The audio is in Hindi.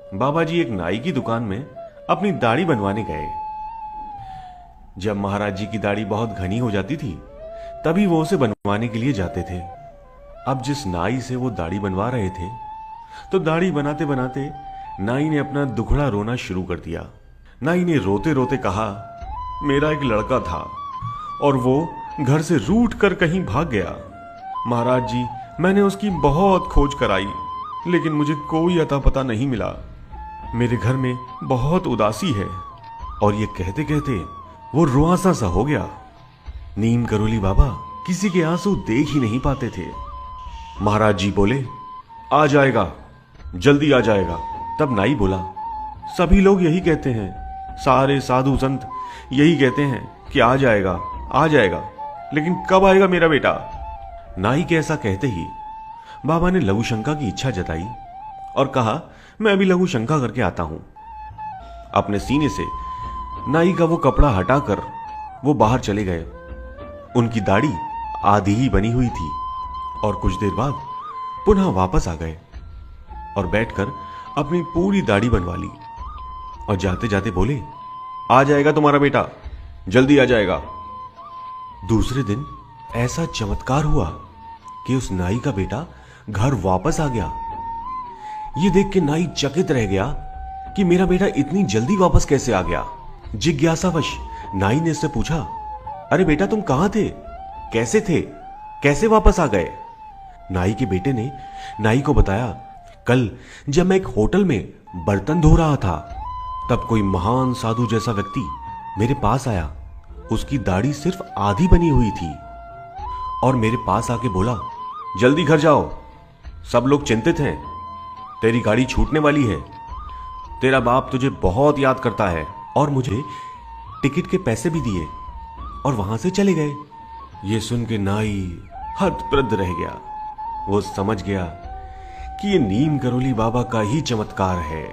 बाबा जी एक नाई की दुकान में अपनी दाढ़ी बनवाने गए। जब महाराज जी की दाढ़ी बहुत घनी हो जाती थी तभी वो उसे बनवाने के लिए जाते थे। अब जिस नाई से वो दाढ़ी बनवा रहे थे तो दाढ़ी बनाते बनाते नाई ने अपना दुखड़ा रोना शुरू कर दिया। नाई ने रोते रोते कहा, मेरा एक लड़का था और वो घर से रूठ कर कहीं भाग गया। महाराज जी, मैंने उसकी बहुत खोज कराई लेकिन मुझे कोई अता पता नहीं मिला। मेरे घर में बहुत उदासी है। और ये कहते कहते वो रुआंसा सा हो गया। नीम करोली बाबा किसी के आंसू देख ही नहीं पाते थे। महाराज जी बोले, आ जाएगा, जल्दी आ जाएगा। तब नाई बोला, सभी लोग यही कहते हैं, सारे साधु संत यही कहते हैं कि आ जाएगा आ जाएगा, लेकिन कब आएगा मेरा बेटा? नाई के ऐसा कहते ही बाबा ने लघु शंका की इच्छा जताई और कहा, मैं अभी लघु शंका करके आता हूं। अपने सीने से नाई का वो कपड़ा हटाकर वो बाहर चले गए। उनकी दाढ़ी आधी ही बनी हुई थी और कुछ देर बाद पुनः वापस आ गए और बैठकर अपनी पूरी दाढ़ी बनवा ली और जाते जाते बोले, आ जाएगा तुम्हारा बेटा, जल्दी आ जाएगा। दूसरे दिन ऐसा चमत्कार हुआ कि उस नाई का बेटा घर वापस आ गया। ये देख के नाई चकित रह गया कि मेरा बेटा इतनी जल्दी वापस कैसे आ गया। जिज्ञासावश नाई ने इससे पूछा, अरे बेटा तुम कहां थे, कैसे थे, कैसे वापस आ गए? नाई के बेटे ने नाई को बताया, कल जब मैं एक होटल में बर्तन धो रहा था तब कोई महान साधु जैसा व्यक्ति मेरे पास आया। उसकी दाढ़ी सिर्फ आधी बनी हुई थी और मेरे पास आके बोला, जल्दी घर जाओ, सब लोग चिंतित हैं, तेरी गाड़ी छूटने वाली है, तेरा बाप तुझे बहुत याद करता है। और मुझे टिकट के पैसे भी दिए और वहां से चले गए। ये सुन के नाई हतप्रद रह गया। वो समझ गया कि ये नीम करोली बाबा का ही चमत्कार है।